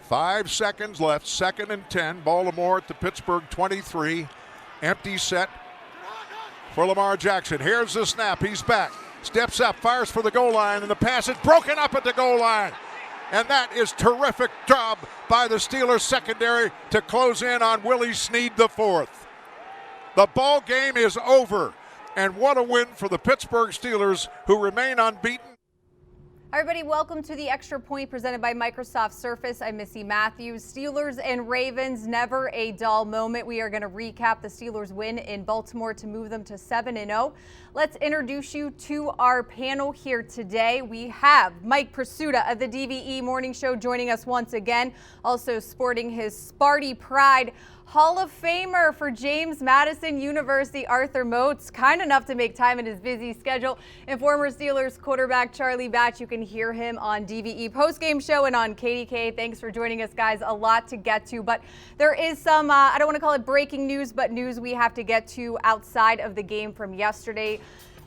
5 seconds left, 2nd and 10. Baltimore at the Pittsburgh 23. Empty set for Lamar Jackson. Here's the snap. He's back. Steps up, fires for the goal line, and the pass is broken up at the goal line. And that is terrific job by the Steelers secondary to close in on Willie Snead IV. The ball game is over. And what a win for the Pittsburgh Steelers, who remain unbeaten. Hi everybody, welcome to the Extra Point presented by Microsoft Surface. I'm Missi Matthews. Steelers and Ravens, never a dull moment. We are going to recap the Steelers win in Baltimore to move them to 7-0. Let's introduce you to our panel here today. We have Mike Prisuta of the DVE Morning Show joining us once again, also sporting his Sparty Pride. Hall of Famer for James Madison University, Arthur Moats, kind enough to make time in his busy schedule. And former Steelers quarterback Charlie Batch, you can hear him on DVE postgame show and on KDK. Thanks for joining us, guys. A lot to get to, but there is some, I don't want to call it breaking news, but news we have to get to outside of the game from yesterday.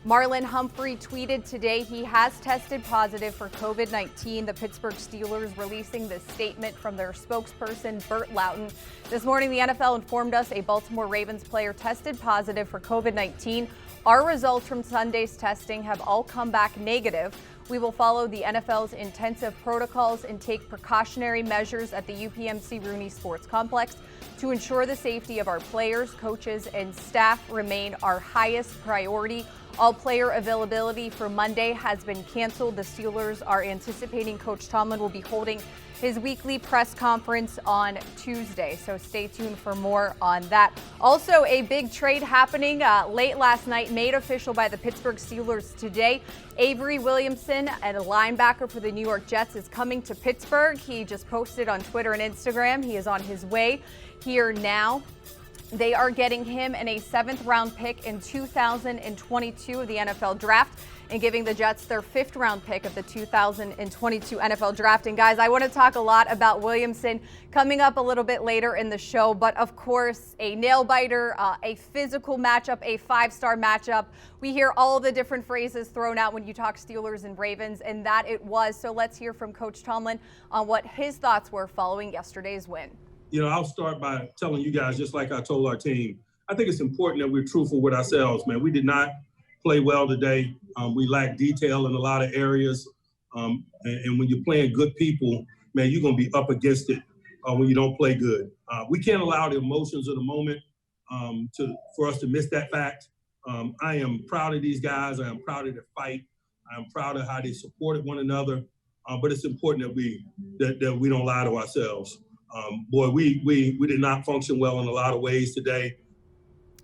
Marlon Humphrey tweeted today he has tested positive for COVID-19. The Pittsburgh Steelers releasing this statement from their spokesperson, Burt Loughton. This morning, the NFL informed us a Baltimore Ravens player tested positive for COVID-19. Our results from Sunday's testing have all come back negative. We will follow the NFL's intensive protocols and take precautionary measures at the UPMC Rooney Sports Complex to ensure the safety of our players, coaches, and staff remain our highest priority. All player availability for Monday has been canceled. The Steelers are anticipating Coach Tomlin will be holding his weekly press conference on Tuesday, so stay tuned for more on that. Also, a big trade happening late last night, made official by the Pittsburgh Steelers today. Avery Williamson, a linebacker for the New York Jets, is coming to Pittsburgh. He just posted on Twitter and Instagram. He is on his way here now. They are getting him in a 7th-round pick in 2022 of the NFL Draft and giving the Jets their 5th-round pick of the 2022 NFL Draft. And guys, I want to talk a lot about Williamson coming up a little bit later in the show, but of course, a nail-biter, a physical matchup, a 5-star matchup. We hear all the different phrases thrown out when you talk Steelers and Ravens, and that it was. So let's hear from Coach Tomlin on what his thoughts were following yesterday's win. You know, I'll start by telling you guys, just like I told our team, I think it's important that we're truthful with ourselves, man. We did not play well today. We lacked detail in a lot of areas. And when you're playing good people, man, you're going to be up against it when you don't play good. We can't allow the emotions of the moment for us to miss that fact. I am proud of these guys. I am proud of their fight. I am proud of how they supported one another. But it's important that we don't lie to ourselves. We did not function well in a lot of ways today.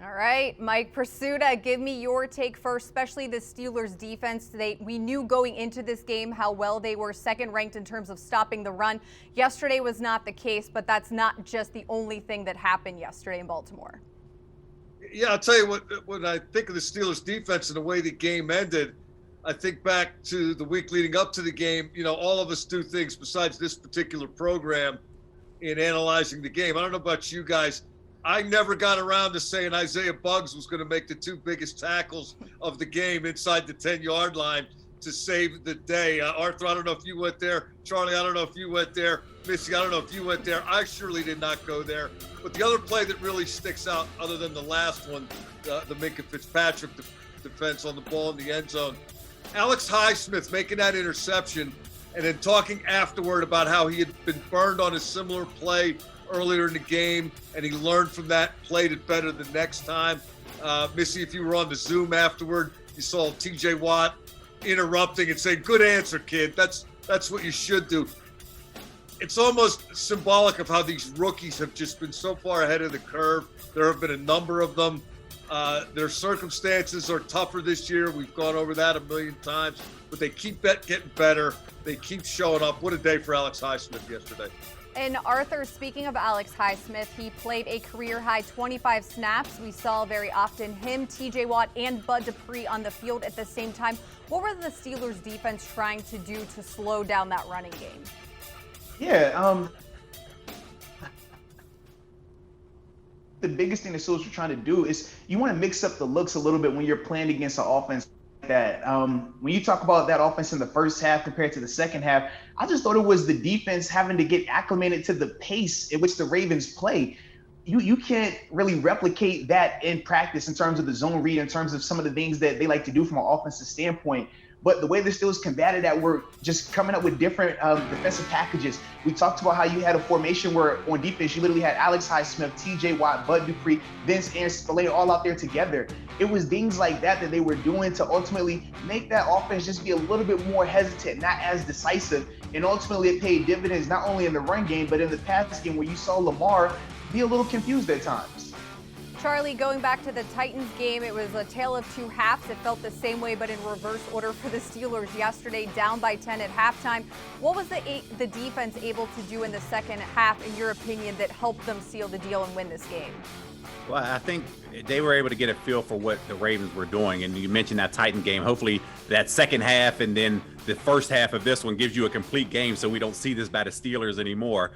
All right, Mike Prisuta, give me your take first, especially the Steelers defense today. We knew going into this game how well they were, 2nd ranked in terms of stopping the run. Yesterday was not the case, but that's not just the only thing that happened yesterday in Baltimore. Yeah, I'll tell you what, when I think of the Steelers defense and the way the game ended, I think back to the week leading up to the game. You know, all of us do things besides this particular program in analyzing the game. I don't know about you guys. I never got around to saying Isaiah Buggs was going to make the 2 biggest tackles of the game inside the 10-yard line to save the day. Arthur, I don't know if you went there. Charlie, I don't know if you went there. Missy, I don't know if you went there. I surely did not go there. But the other play that really sticks out, other than the last one, the Minkah Fitzpatrick defense on the ball in the end zone, Alex Highsmith making that interception and then talking afterward about how he had been burned on a similar play earlier in the game, and he learned from that, played it better the next time. Missy, if you were on the Zoom afterward, you saw TJ Watt interrupting and saying, "Good answer, kid. That's what you should do." It's almost symbolic of how these rookies have just been so far ahead of the curve. There have been a number of them. Their circumstances are tougher this year. We've gone over that a million times, but they keep getting better. They keep showing up. What a day for Alex Highsmith yesterday. And Arthur, speaking of Alex Highsmith, he played a career-high 25 snaps. We saw very often him, TJ Watt, and Bud Dupree on the field at the same time. What were the Steelers' defense trying to do to slow down that running game? Yeah, the biggest thing the Steelers are trying to do is you want to mix up the looks a little bit when you're playing against an offense that. When you talk about that offense in the first half compared to the second half, I just thought it was the defense having to get acclimated to the pace in which the Ravens play. You can't really replicate that in practice in terms of the zone read, in terms of some of the things that they like to do from an offensive standpoint. But the way the Steelers combated that were just coming up with different defensive packages. We talked about how you had a formation where on defense you literally had Alex Highsmith, TJ Watt, Bud Dupree, Vince and Spillane all out there together. It was things like that they were doing to ultimately make that offense just be a little bit more hesitant, not as decisive. And ultimately it paid dividends not only in the run game, but in the pass game where you saw Lamar be a little confused at times. Charlie, going back to the Titans game, it was a tale of two halves. It felt the same way, but in reverse order for the Steelers yesterday, down by 10 at halftime. What was the defense able to do in the second half, in your opinion, that helped them seal the deal and win this game? Well, I think they were able to get a feel for what the Ravens were doing. And you mentioned that Titan game. Hopefully that second half and then the first half of this one gives you a complete game so we don't see this by the Steelers anymore.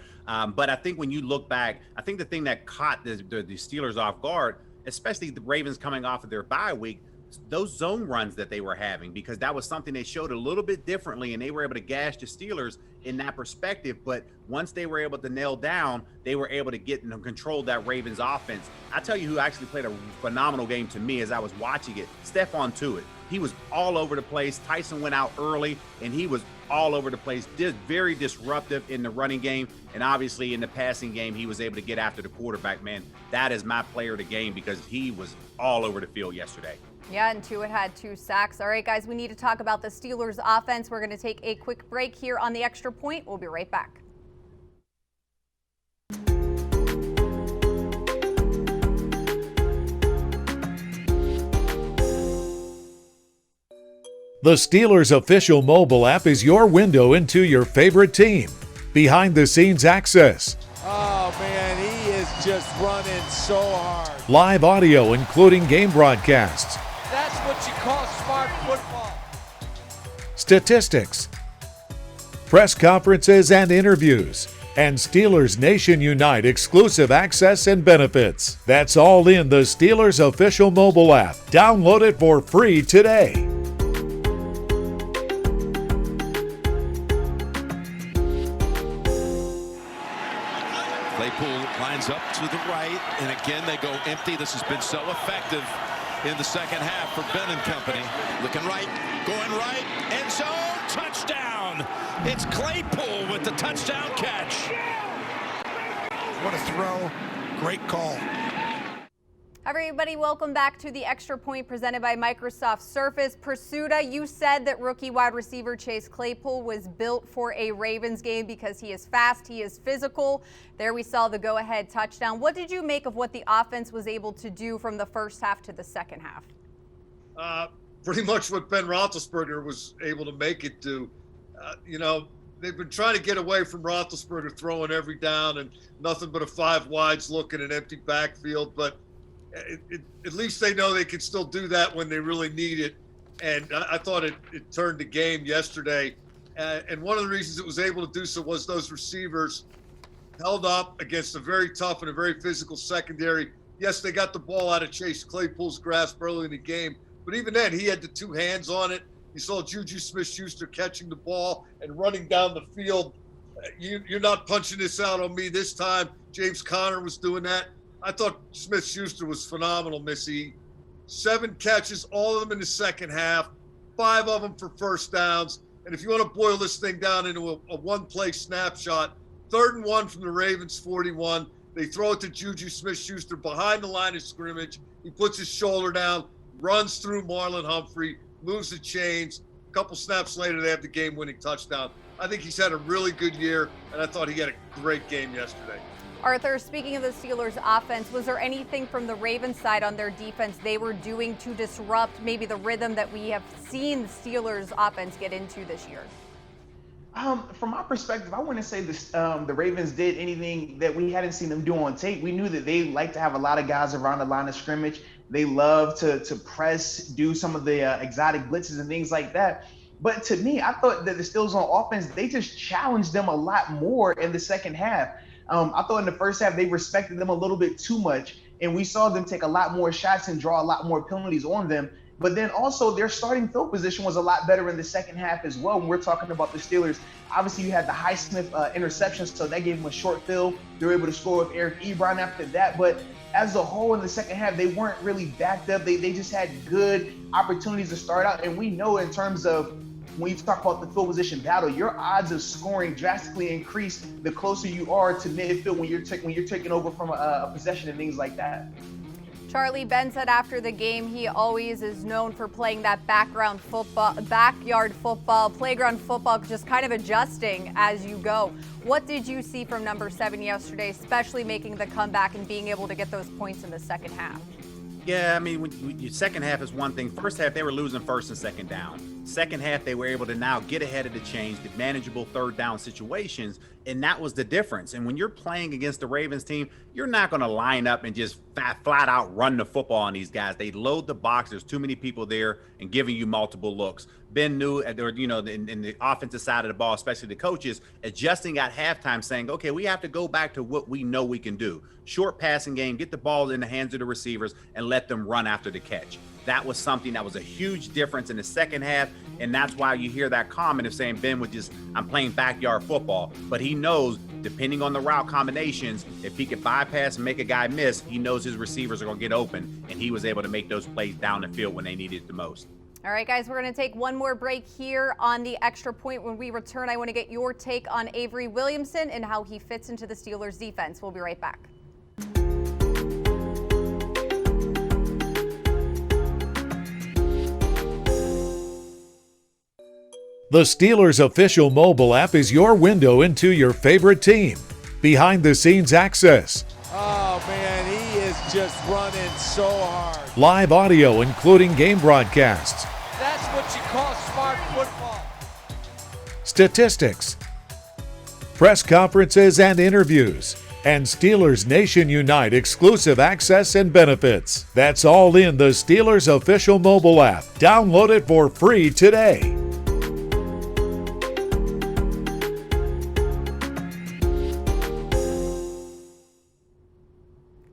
But I think when you look back, I think the thing that caught the Steelers off guard, especially the Ravens coming off of their bye week, those zone runs that they were having, because that was something they showed a little bit differently, and they were able to gash the Steelers in that perspective. But once they were able to nail down, they were able to get and control that Ravens offense. I tell you who actually played a phenomenal game to me as I was watching it, Stephon Tuitt. He was all over the place. Tyson went out early, and he was all over the place, very disruptive in the running game. And obviously in the passing game, he was able to get after the quarterback. Man, that is my player of the game because he was all over the field yesterday. Yeah, and Tuitt had 2 sacks. All right, guys, we need to talk about the Steelers offense. We're going to take a quick break here on the Extra Point. We'll be right back. The Steelers official mobile app is your window into your favorite team. Behind-the-scenes access. Oh, man, he is just running so hard. Live audio, including game broadcasts. That's what you call smart football. Statistics. Press conferences and interviews. And Steelers Nation Unite exclusive access and benefits. That's all in the Steelers official mobile app. Download it for free today. Claypool lines up to the right, and again they go empty. This has been so effective in the second half for Ben and company. Looking right, going right, end zone, touchdown. It's Claypool with the touchdown catch. What a throw. Great call. Everybody, welcome back to the Extra Point presented by Microsoft Surface. Prisuta, you said that rookie wide receiver Chase Claypool was built for a Ravens game because he is fast, he is physical. There we saw the go-ahead touchdown. What did you make of what the offense was able to do from the first half to the second half? Pretty much what Ben Roethlisberger was able to make it do. They've been trying to get away from Roethlisberger throwing every down and nothing but a 5 wides look in an empty backfield, but at least they know they can still do that when they really need it. And I thought it turned the game yesterday. And one of the reasons it was able to do so was those receivers held up against a very tough and a very physical secondary. Yes, they got the ball out of Chase Claypool's grasp early in the game, but even then he had the 2 hands on it. You saw Juju Smith-Schuster catching the ball and running down the field. You're not punching this out on me this time. James Conner was doing that. I thought Smith-Schuster was phenomenal, Missy. 7 catches, all of them in the second half, 5 of them for first downs. And if you want to boil this thing down into a one-play snapshot, 3rd and 1 from the Ravens 41. They throw it to Juju Smith-Schuster behind the line of scrimmage. He puts his shoulder down, runs through Marlon Humphrey, moves the chains. A couple snaps later, they have the game-winning touchdown. I think he's had a really good year, and I thought he had a great game yesterday. Arthur, speaking of the Steelers offense, was there anything from the Ravens side on their defense they were doing to disrupt maybe the rhythm that we have seen the Steelers offense get into this year? From my perspective, I wouldn't say the Ravens did anything that we hadn't seen them do on tape. We knew that they like to have a lot of guys around the line of scrimmage. They love to press, do some of the exotic blitzes and things like that. But to me, I thought that the Steelers on offense, they just challenged them a lot more in the second half. I thought in the first half, they respected them a little bit too much. And we saw them take a lot more shots and draw a lot more penalties on them. But then also their starting field position was a lot better in the second half as well. When we're talking about the Steelers, obviously you had the Highsmith interception, so that gave them a short field. They were able to score with Eric Ebron after that. But as a whole in the second half, they weren't really backed up. They just had good opportunities to start out. And we know in terms of when you talk about the field position battle, your odds of scoring drastically increase the closer you are to midfield when you're taking over from a possession and things like that. Charlie, Ben said after the game he always is known for playing that backyard football, playground football, just kind of adjusting as you go. What did you see from number 7 yesterday, especially making the comeback and being able to get those points in the second half? Yeah, I mean, when your second half is one thing. First half, they were losing first and second down. Second half, they were able to now get ahead of the chains, the manageable third down situations, and that was the difference. And when you're playing against the Ravens team, you're not going to line up and just flat out run the football on these guys. They load the box. There's too many people there and giving you multiple looks. Ben knew, in the offensive side of the ball, especially the coaches, adjusting at halftime, saying, okay, we have to go back to what we know we can do. Short passing game, get the ball in the hands of the receivers and let them run after the catch. That was something that was a huge difference in the second half, and that's why you hear that comment of saying Ben was just, I'm playing backyard football. But he knows, depending on the route combinations, if he could bypass and make a guy miss, he knows his receivers are going to get open, and he was able to make those plays down the field when they needed it the most. All right, guys, we're going to take one more break here on the Extra Point. When we return, I want to get your take on Avery Williamson and how he fits into the Steelers defense. We'll be right back. The Steelers official mobile app is your window into your favorite team. Behind-the-scenes access. Oh, man, he is just running so hard. Live audio, including game broadcasts. That's what you call smart football. Statistics. Press conferences and interviews. And Steelers Nation Unite exclusive access and benefits. That's all in the Steelers official mobile app. Download it for free today.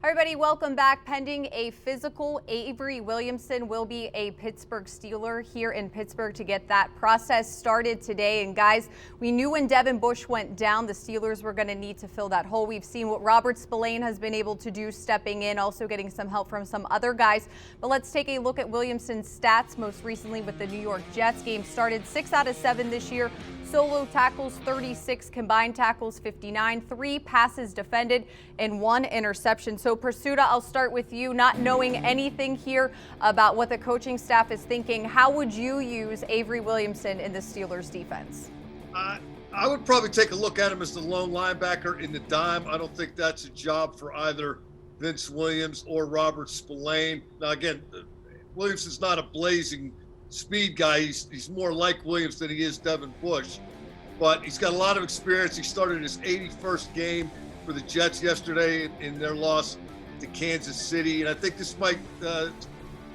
Everybody, welcome back. Pending a physical, Avery Williamson will be a Pittsburgh Steeler here in Pittsburgh to get that process started today. And guys, we knew when Devin Bush went down, the Steelers were going to need to fill that hole. We've seen what Robert Spillane has been able to do, stepping in, also getting some help from some other guys. But let's take a look at Williamson's stats, most recently with the New York Jets. Game started 6 out of 7 this year. Solo tackles 36, combined tackles 59, 3 passes defended, and 1 interception. So Prisuta, I'll start with you. Not knowing anything here about what the coaching staff is thinking, how would you use Avery Williamson in the Steelers defense? I would probably take a look at him as the lone linebacker in the dime. I don't think that's a job for either Vince Williams or Robert Spillane. Now, again, Williamson's not a blazing speed guy. He's more like Williams than he is Devin Bush, but he's got a lot of experience. He started his 81st game for the Jets yesterday in their loss to Kansas City, and I think this might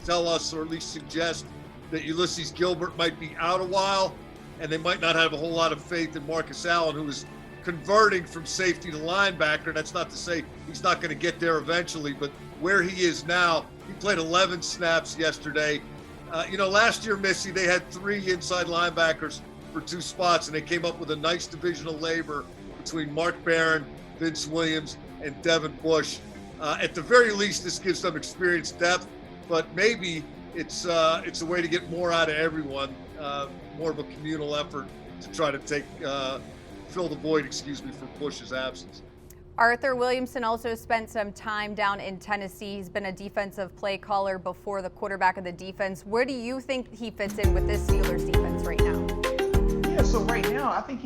tell us, or at least suggest, that Ulysses Gilbert might be out a while, and they might not have a whole lot of faith in Marcus Allen, who is converting from safety to linebacker. That's not to say he's not going to get there eventually, but where he is now, he played 11 snaps yesterday. Last year, Missi, they had 3 inside linebackers for 2 spots, and they came up with a nice division of labor between Mark Barron, Vince Williams, and Devin Bush. At the very least, this gives them experience depth, but maybe it's a way to get more out of everyone, more of a communal effort to try to fill the void, for Bush's absence. Arthur Williamson also spent some time down in Tennessee. He's been a defensive play caller before, the quarterback of the defense. Where do you think he fits in with this Steelers defense right now? Yeah, so right now, I think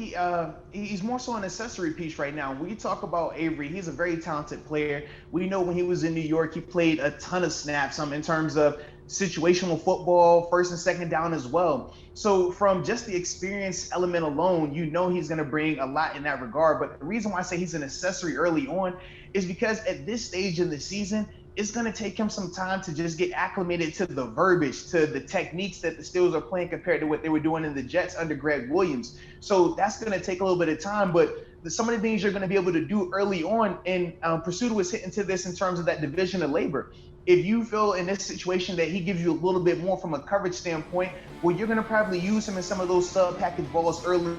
he's more so an accessory piece right now. When you talk about Avery, he's a very talented player. We know when he was in New York, he played a ton of snaps in terms of situational football, first and second down as well. So from just the experience element alone, he's going to bring a lot in that regard. But the reason why I say he's an accessory early on is because at this stage in the season, it's going to take him some time to just get acclimated to the verbiage, to the techniques that the Steelers are playing compared to what they were doing in the Jets under Greg Williams. So that's going to take a little bit of time, but some of the things you're going to be able to do early on, and Prisuta was hitting to this in terms of that division of labor. if you feel in this situation that he gives you a little bit more from a coverage standpoint, well, you're going to probably use him in some of those sub-package balls early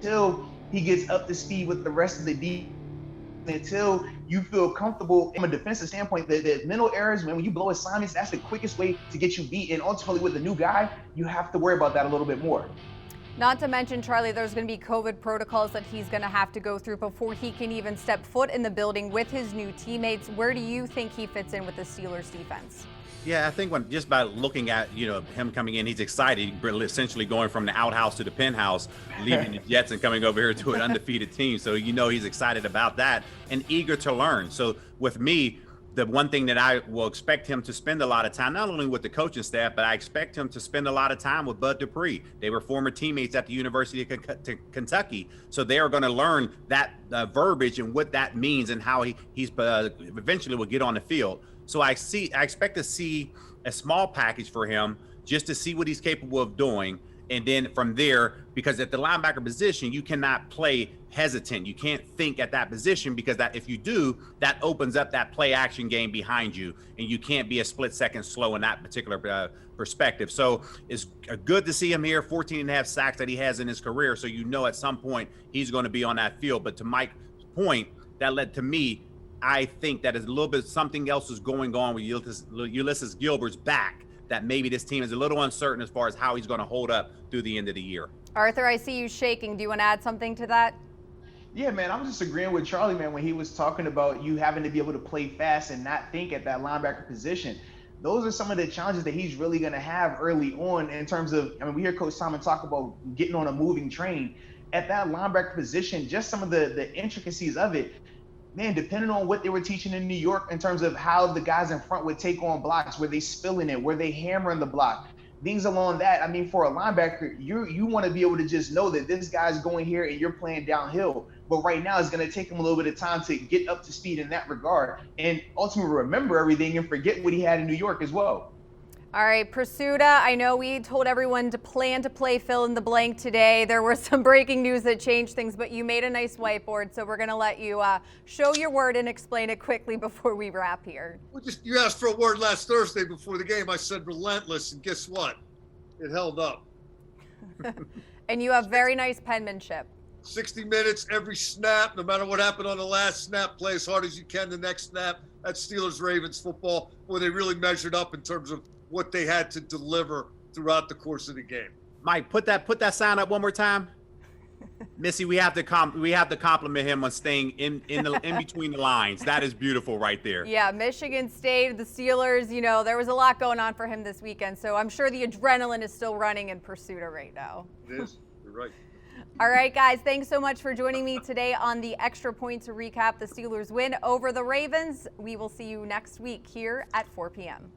until he gets up to speed with the rest of the defense, until you feel comfortable from a defensive standpoint. The mental errors, man, when you blow assignments, that's the quickest way to get you beat. And ultimately with the new guy, you have to worry about that a little bit more. Not to mention, Charlie, there's going to be COVID protocols that he's going to have to go through before he can even step foot in the building with his new teammates. Where do you think he fits in with the Steelers defense? Yeah, I think when just by looking at him coming in, he's excited, essentially going from the outhouse to the penthouse, leaving the Jets and coming over here to an undefeated team. So he's excited about that and eager to learn. So with me, the one thing that I will expect him to spend a lot of time, not only with the coaching staff, but I expect him to spend a lot of time with Bud Dupree. They were former teammates at the University of Kentucky. So they are going to learn that verbiage and what that means and how he's eventually will get on the field. So I expect to see a small package for him just to see what he's capable of doing. And then from there, because at the linebacker position, you cannot play hesitant. You can't think at that position, because that if you do, that opens up that play action game behind you, and you can't be a split second slow in that particular perspective. So it's good to see him here, 14.5 sacks that he has in his career. So at some point he's going to be on that field. But to Mike's point, that led to me, I think that is a little bit something else is going on with Ulysses Gilbert's back, that maybe this team is a little uncertain as far as how he's going to hold up through the end of the year. Arthur, I see you shaking. Do you want to add something to that? Yeah, man, I'm just agreeing with Charlie, man, when he was talking about you having to be able to play fast and not think at that linebacker position. Those are some of the challenges that he's really going to have early on in terms of, we hear Coach Simon talk about getting on a moving train. At that linebacker position, just some of the intricacies of it, man, depending on what they were teaching in New York in terms of how the guys in front would take on blocks, were they spilling it, were they hammering the block, things along that. For a linebacker, you want to be able to just know that this guy's going here and you're playing downhill. But right now, it's going to take him a little bit of time to get up to speed in that regard and ultimately remember everything and forget what he had in New York as well. All right, Prisuta, I know we told everyone to plan to play fill in the blank today. There was some breaking news that changed things, but you made a nice whiteboard, so we're going to let you show your word and explain it quickly before we wrap here. You asked for a word last Thursday before the game. I said relentless, and guess what? It held up. And you have very nice penmanship. 60 minutes, every snap, no matter what happened on the last snap, play as hard as you can the next snap. That's Steelers-Ravens football, where they really measured up in terms of what they had to deliver throughout the course of the game. Mike, put that sign up one more time. Missy, we have to compliment him on staying in between the lines. That is beautiful right there. Yeah, Michigan State, the Steelers, there was a lot going on for him this weekend, so I'm sure the adrenaline is still running in Prisuta right now. It is. You're right. All right, guys, thanks so much for joining me today on the Extra Point to recap the Steelers win over the Ravens. We will see you next week here at 4 p.m.